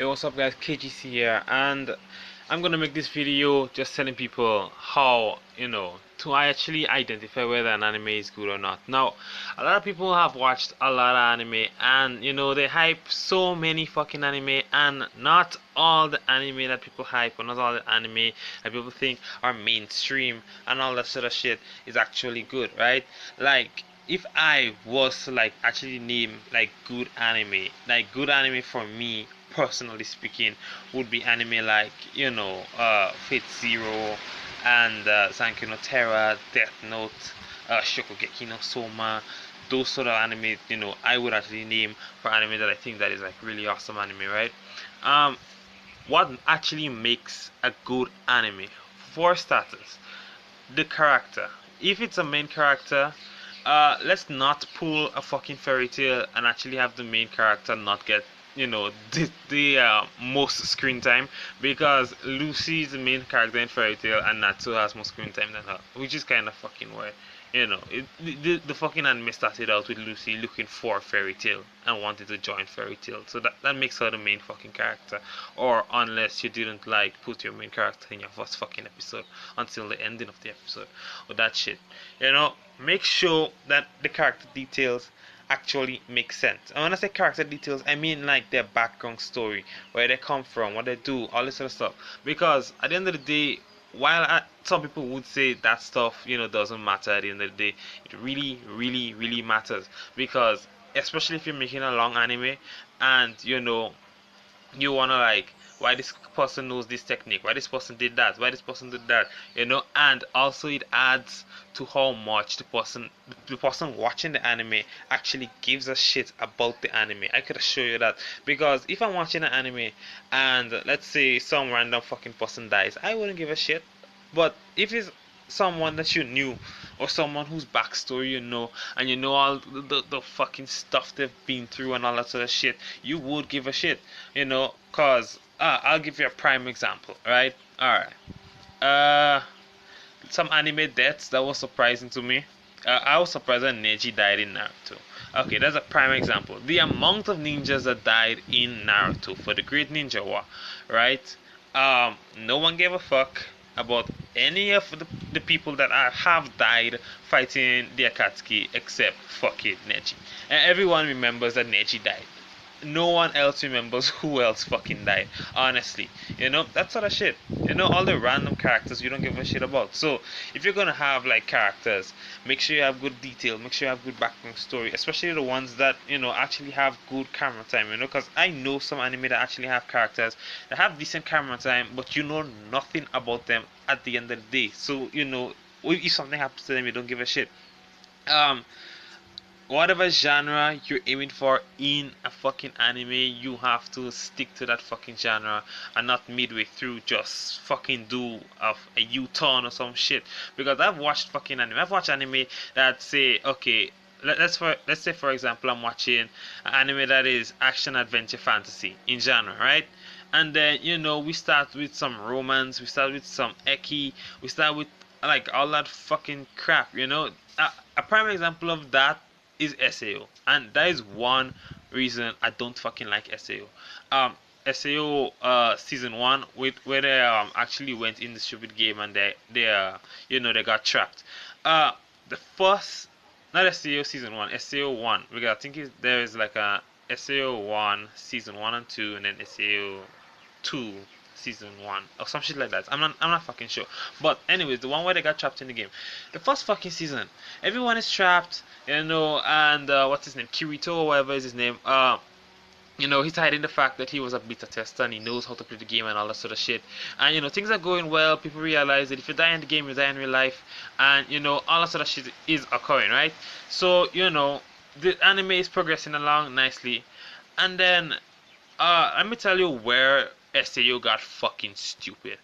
Hey, what's up guys, KGC here, and I'm gonna make this video just telling people how, to actually identify whether an anime is good or not. Now, a lot of people have watched a lot of anime and, they hype so many fucking anime, and not all the anime that people hype or not all the anime that people think are mainstream and all that sort of shit is actually good, right? Like, if I was to actually name good anime for me personally speaking would be anime like Fate Zero and Zanki no Terra, Death Note, Shokugeki no Soma. Those sort of anime, I would actually name for anime that I think that is like really awesome anime, right? Um, what actually makes a good anime? For starters, the character. If it's a main character, let's not pull a fucking fairy tale and actually have the main character not get the most screen time, because Lucy is the main character in fairy tale and Natsu has more screen time than her, which is kind of fucking weird. The fucking anime started out with Lucy looking for Fairy Tail and wanted to join Fairy Tail, so that makes her the main fucking character. Or unless you didn't put your main character in your first fucking episode until the ending of the episode, or that shit. Make sure that the character details actually make sense. And when I say character details, I mean like their background story, where they come from, what they do, all this sort of stuff. Because at the end of the day, while some people would say that stuff, doesn't matter at the end of the day, it really, really, really matters. Because especially if you're making a long anime, and you wanna why this person knows this technique, why this person did that, why this person did that, and also it adds to how much the person watching the anime actually gives a shit about the anime. I could assure you that, because if I'm watching an anime and let's say some random fucking person dies, I wouldn't give a shit. But if it's someone that you knew, or someone whose backstory and you know all the fucking stuff they've been through and all that sort of shit, you would give a shit, cause I'll give you a prime example, right? Alright. Some anime deaths that was surprising to me. I was surprised that Neji died in Naruto. Okay, that's a prime example. The amount of ninjas that died in Naruto for the Great Ninja War, right? No one gave a fuck about any of the people that have died fighting the Akatsuki except fucking Neji. And everyone remembers that Neji died. No one else remembers who else fucking died. Honestly, that sort of shit. All the random characters you don't give a shit about. So if you're gonna have characters, make sure you have good detail. Make sure you have good background story, especially the ones that actually have good camera time. Because I know some anime that actually have characters that have decent camera time, but you know nothing about them at the end of the day. So if something happens to them, you don't give a shit. Um, whatever genre you're aiming for in a fucking anime, you have to stick to that fucking genre and not midway through just fucking do a U-turn or some shit. Because I've watched fucking anime. I've watched anime that say, okay, let's say for example I'm watching an anime that is action adventure fantasy in genre, right? And then we start with some romance, we start with some eki, we start with all that fucking crap. A prime example of that is SAO, and that is one reason I don't fucking like SAO. SAO season one, with where they actually went in the stupid game and they got trapped. The first, not SAO season one, SAO one, because I think there is like a SAO one season one and two, and then SAO two season one or some shit like that. I'm not fucking sure. But anyways, the one where they got trapped in the game, the first fucking season, everyone is trapped, and what's his name, Kirito or whatever is his name. He's hiding the fact that he was a beta tester and he knows how to play the game and all that sort of shit. And things are going well. People realize that if you die in the game, you die in real life, and all that sort of shit is occurring, right? So the anime is progressing along nicely, and then let me tell you where SAO got fucking stupid.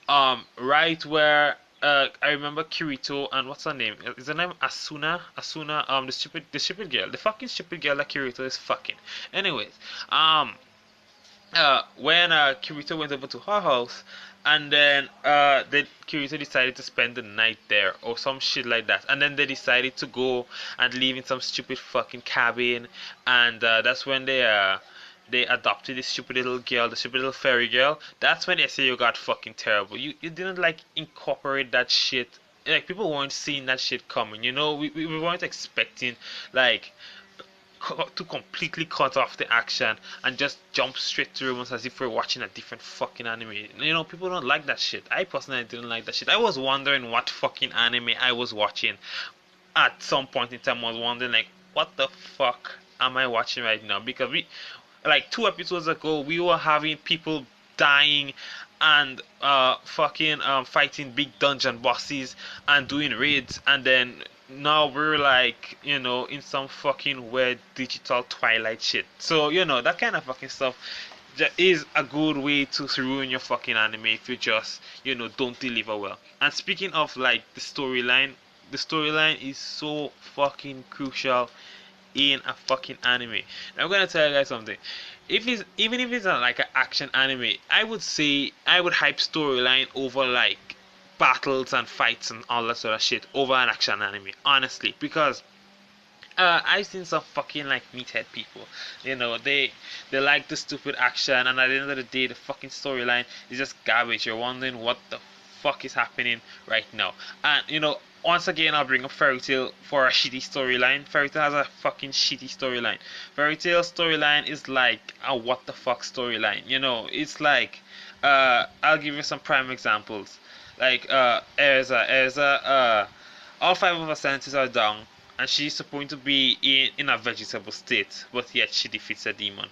Right where I remember Kirito and what's her name? Is her name Asuna? Asuna, the stupid girl, the fucking stupid girl that Kirito is fucking. Anyways, when Kirito went over to her house, and then Kirito decided to spend the night there or some shit like that, and then they decided to go and live in some stupid fucking cabin, and that's when they adopted this stupid little girl, the stupid little fairy girl. That's when SAO got fucking terrible. You didn't like incorporate that shit. Like people weren't seeing that shit coming. You know, we weren't expecting like to completely cut off the action and just jump straight through almost as if we're watching a different fucking anime. You know, people don't like that shit. I personally didn't like that shit. I was wondering what fucking anime I was watching at some point in time. I was wondering like, what the fuck am I watching right now? Because we, like 2 episodes ago, we were having people dying and fucking fighting big dungeon bosses and doing raids, and then now we're like, you know, in some fucking weird digital Twilight shit. So, you know, that kind of fucking stuff is a good way to ruin your fucking anime if you just, you know, don't deliver well. And speaking of like the storyline is so fucking crucial in a fucking anime. Now I'm gonna tell you guys something. If it's even if it's not like an action anime, I would say I would hype storyline over like battles and fights and all that sort of shit over an action anime, honestly, because I've seen some fucking like meathead people. You know, they like the stupid action, and at the end of the day, the fucking storyline is just garbage. You're wondering what the fuck is happening right now. And you know, once again, I'll bring up Fairy Tail for a shitty storyline. Fairy Tail has a fucking shitty storyline. Fairy Tail storyline is like a what the fuck storyline. You know, it's like I'll give you some prime examples. Like Erza, all five of her senses are down, and she's supposed to be in a vegetable state, but yet she defeats a demon.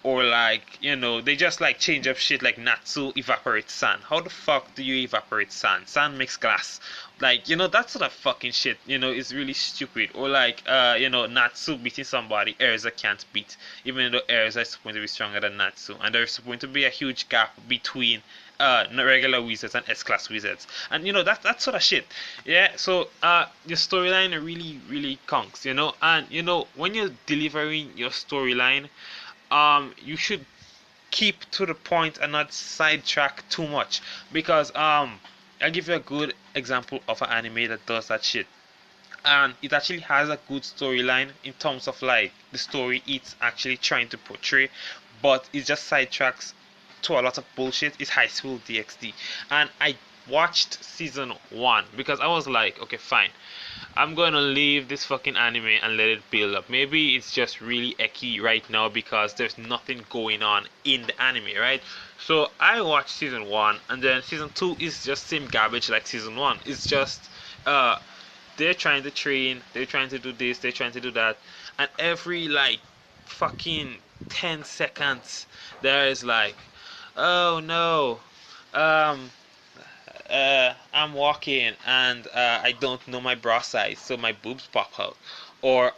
Or like, you know, they just like change up shit like Natsu evaporates sand. How the fuck do you evaporate sand? Sand makes glass. Like, you know, that sort of fucking shit, you know, is really stupid. Or like, you know, Natsu beating somebody Erza can't beat, even though Erza is supposed to be stronger than Natsu. And there's supposed to be a huge gap between regular wizards and S-class wizards, and you know that sort of shit. Yeah, so the storyline really conks, you know, and you know when you're delivering your storyline, you should keep to the point and not sidetrack too much, because I'll give you a good example of an anime that does that shit. And it actually has a good storyline in terms of like the story it's actually trying to portray, but it just sidetracks to a lot of bullshit. Is High School DxD, and I watched season 1 because I was like, okay, fine, I'm going to leave this fucking anime and let it build up. Maybe it's just really ecky right now because there's nothing going on in the anime, right? So I watched season 1, and then season 2 is just same garbage like season 1. It's just they're trying to train, they're trying to do this, they're trying to do that, and every like fucking 10 seconds there is like, oh no, um I'm walking and I don't know my bra size, so my boobs pop out. Or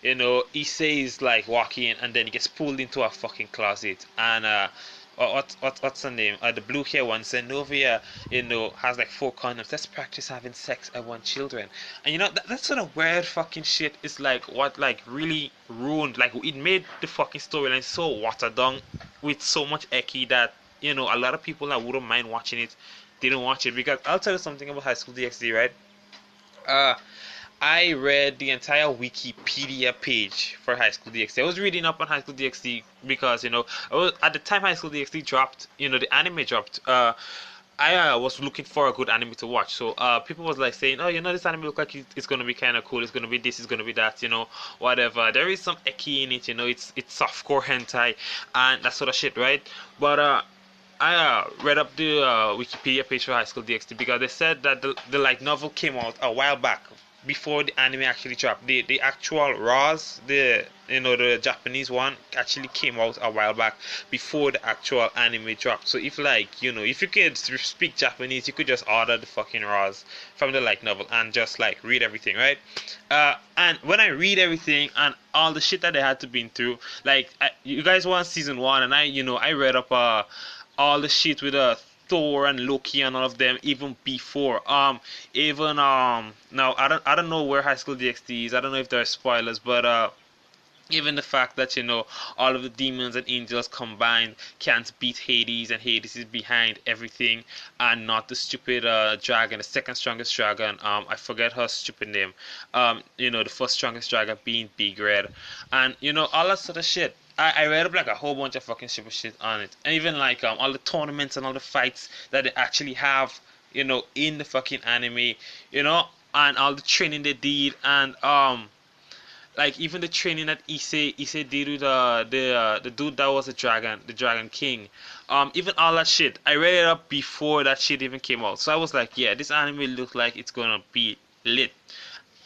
you know, he says like walking and then he gets pulled into a fucking closet, and what's her name? The blue hair one, Zenobia, you know, has like 4 condoms. Let's practice having sex. I want children. And you know that sort of weird fucking shit is like what like really ruined. Like it made the fucking storyline so watered down with so much ecky that you know a lot of people that wouldn't mind watching it didn't watch it. Because I'll tell you something about High School DxD, right? Uh, I read the entire Wikipedia page for High School DxD. I was reading up on High School DxD because you know at the time High School DxD dropped, you know, the anime dropped. I was looking for a good anime to watch, so people was like saying, "Oh, you know, this anime look like it's gonna be kind of cool. It's gonna be this. It's gonna be that. You know, whatever." There is some eki in it. You know, it's softcore hentai and that sort of shit, right? But I read up the Wikipedia page for High School DxD because they said that the light novel came out a while back before the anime actually dropped. The actual Raws, the you know the Japanese one actually came out a while back before the actual anime dropped. So if like you know if you could speak Japanese, you could just order the fucking Raws from the light novel and just like read everything, right? And when I read everything and all the shit that they had to been through, like you guys watched season 1, and I read up all the shit with Thor and Loki and all of them even before. Even now I don't know where High School DxD is. I don't know if there are spoilers, but even the fact that you know all of the demons and angels combined can't beat Hades, and Hades is behind everything, and not the stupid dragon, the second strongest dragon. I forget her stupid name. You know, the first strongest dragon being Big Red, and you know all that sort of shit. I read up like a whole bunch of fucking stupid shit on it, and even like all the tournaments and all the fights that they actually have, in the fucking anime, and all the training they did, and like even the training that Issei did with the dude that was the Dragon King, even all that shit. I read it up before that shit even came out, so I was like, yeah, this anime looks like it's gonna be lit.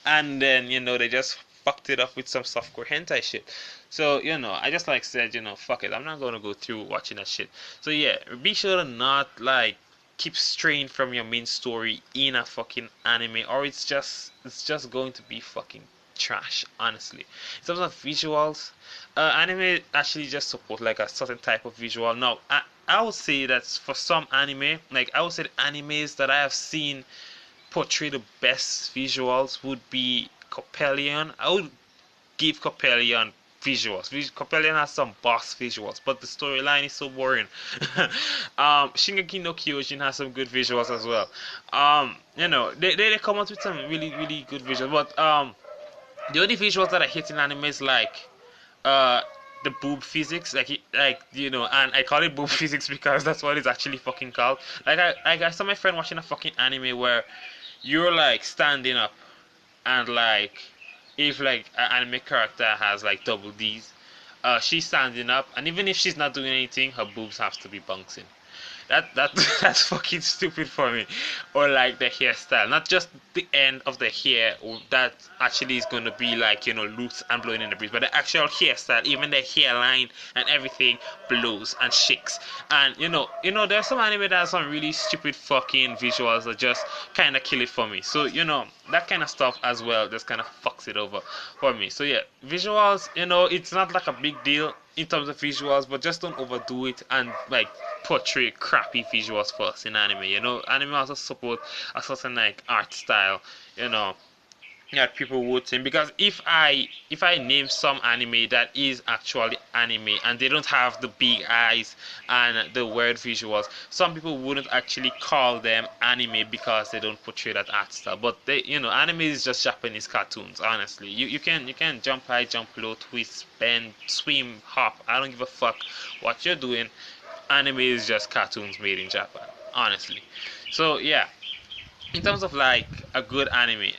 And then they just fucked it up with some softcore hentai shit. So I just like said, fuck it, I'm not gonna go through watching that shit. So yeah, be sure to not like keep straying from your main story in a fucking anime, or it's just going to be fucking trash, honestly. In terms of visuals, anime actually just support like a certain type of visual. Now I would say that for some anime, like I would say the animes that I have seen portray the best visuals would be Coppelion. I would give Coppelion visuals. Coppelion has some boss visuals, but the storyline is so boring. Shingeki no Kyojin has some good visuals as well. They come out with some really really good visuals, but the only visuals that I hate in anime is like uh the boob physics, and I call it boob physics because that's what it's actually fucking called. I saw my friend watching a fucking anime where you're like standing up, and like if like an anime character has like double D's, she's standing up, and even if she's not doing anything, her boobs have to be bouncing. That that's fucking stupid for me. Or like the hairstyle, not just the end of the hair that actually is going to be like loose and blowing in the breeze, but the actual hairstyle, even the hairline and everything blows and shakes. And there's some anime that has some really stupid fucking visuals that just kind of kill it for me. So that kind of stuff as well just kind of fucks it over for me. So yeah, visuals, it's not like a big deal in terms of visuals, but just don't overdo it and like portray crappy visuals for us in anime. Anime also support a certain like art style, you know, that people would think. Because if I name some anime that is actually anime and they don't have the big eyes and the weird visuals, some people wouldn't actually call them anime because they don't portray that art style. But anime is just Japanese cartoons. Honestly, you can jump high, jump low, twist, bend, swim, hop. I don't give a fuck what you're doing. Anime is just cartoons made in Japan, honestly. So yeah, in terms of like a good anime,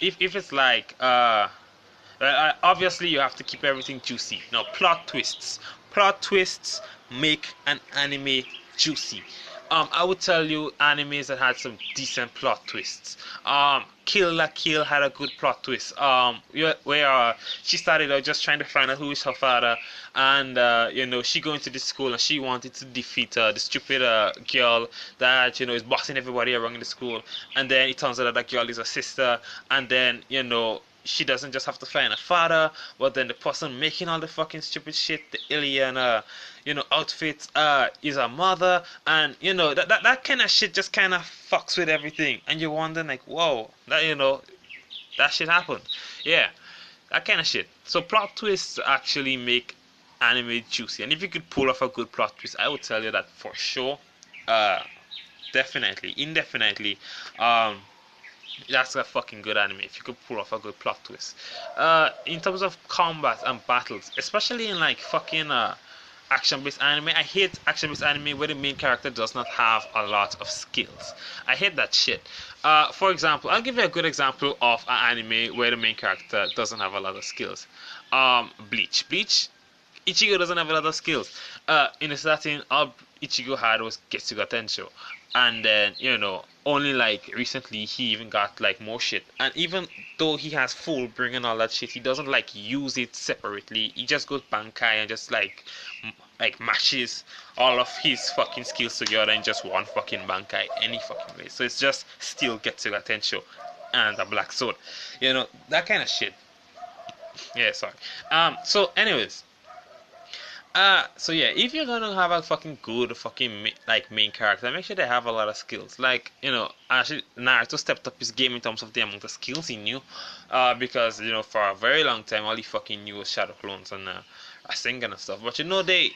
if it's like obviously you have to keep everything juicy. Now plot twists make an anime juicy. I would tell you animes that had some decent plot twists. Kill la Kill had a good plot twist. Where she started out just trying to find out who is her father, and she going to this school and she wanted to defeat the stupid girl that is bossing everybody around in the school, and then it turns out that that girl is her sister, and then she doesn't just have to find a father, but then the person making all the fucking stupid shit, the alien, outfits, is a mother, and that kind of shit just kind of fucks with everything, and you're wondering like, whoa, that shit happened, yeah, that kind of shit. So plot twists actually make anime juicy, and if you could pull off a good plot twist, I would tell you that for sure, definitely, indefinitely, that's a fucking good anime if you could pull off a good plot twist. In terms of combat and battles, especially in like fucking action-based anime, I hate action-based anime where the main character does not have a lot of skills. I hate that shit. For example, I'll give you a good example of an anime where the main character doesn't have a lot of skills. Bleach. Ichigo doesn't have a lot of skills. In the starting, all Ichigo had was Getsuga Tensho, and then only like recently he even got like more shit. And even though he has full bring and all that shit, he doesn't like use it separately. He just goes Bankai and just like matches all of his fucking skills together in just one fucking Bankai any fucking way. So it's just still Getsuga Tensho and a black sword, that kind of shit. Yeah, sorry. So anyways, so yeah, if you're gonna have a fucking good fucking like main character, make sure they have a lot of skills. Like actually Naruto stepped up his game in terms of the amount of skills he knew, because for a very long time all he fucking knew was shadow clones and Rasengan and stuff. But they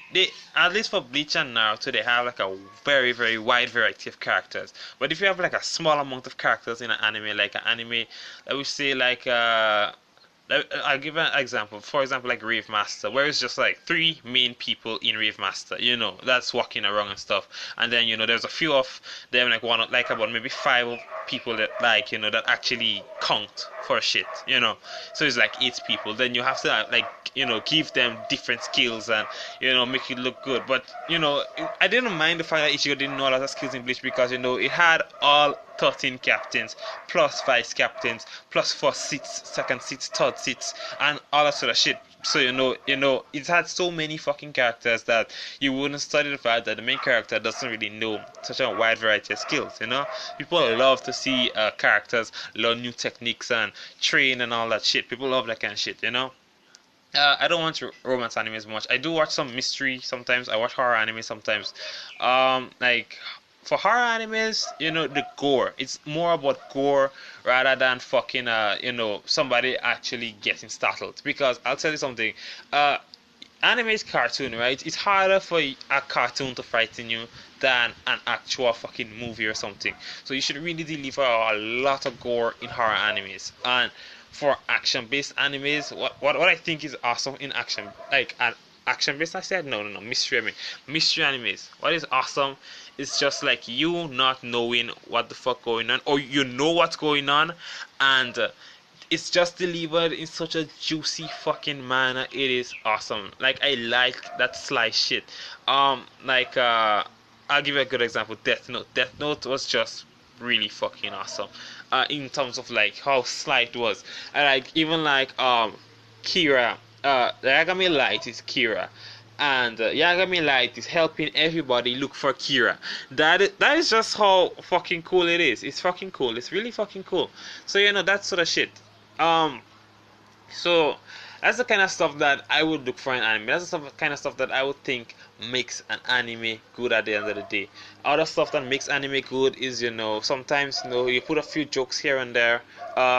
at least for Bleach and Naruto they have like a very very wide variety of characters. But if you have like a small amount of characters in an anime, like an anime, I would say like I'll give an example. For example, like Rave Master, where it's just like three main people in Rave Master, that's walking around and stuff. And then, there's a few of them, like like about maybe five people that that actually count for shit. So it's like eight people. Then you have to like, give them different skills and, make it look good. But, I didn't mind the fact that Ichigo didn't know a lot of skills in Bleach because, it had all 13 captains, plus vice captains, plus first seats, second seats, third seats, and all that sort of shit. So it had so many fucking characters that you wouldn't study the fact that the main character doesn't really know such a wide variety of skills. People love to see characters learn new techniques and train and all that shit. People love that kind of shit. I don't watch romance animes much. I do watch some mystery sometimes. I watch horror anime sometimes. Like for horror animes, the gore. It's more about gore rather than fucking somebody actually getting startled. Because I'll tell you something. Anime is cartoon, right? It's harder for a cartoon to frighten you than an actual fucking movie or something. So you should really deliver a lot of gore in horror animes. And for action-based animes, what I think is awesome in action, like action-based, I said no, mystery. Mystery animes. What is awesome is just like you not knowing what the fuck going on, or you know what's going on, and it's just delivered in such a juicy fucking manner. It is awesome. Like I like that slice shit. I'll give you a good example. Death Note. Death Note was just really fucking awesome. In terms of like how slight was, and like even like Kira. Yagami Light is Kira, and Yagami Light is helping everybody look for Kira. That is just how fucking cool it is. It's fucking cool. It's really fucking cool. So that sort of shit. So that's the kind of stuff that I would look for in anime. That's the kind of stuff that I would think makes an anime good at the end of the day. Other stuff that makes anime good is, sometimes, you put a few jokes here and there,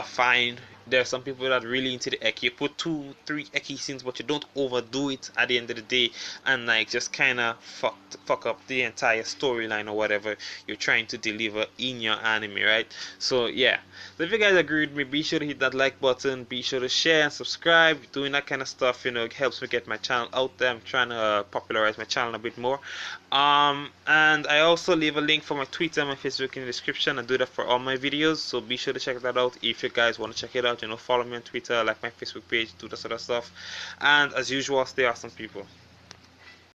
fine. There are some people that are really into the eki. You put 2-3 eki scenes, but you don't overdo it at the end of the day, and like just kind of fuck up the entire storyline or whatever you're trying to deliver in your anime, right? So yeah. So if you guys agree with me, be sure to hit that like button. Be sure to share and subscribe. Doing that kind of stuff, it helps me get my channel out there. I'm trying to popularize my channel a bit more. And I also leave a link for my Twitter and my Facebook in the description. I do that for all my videos, so be sure to check that out if you guys want to check it out. Follow me on Twitter, like my Facebook page, do that sort of stuff. And as usual, stay awesome, people.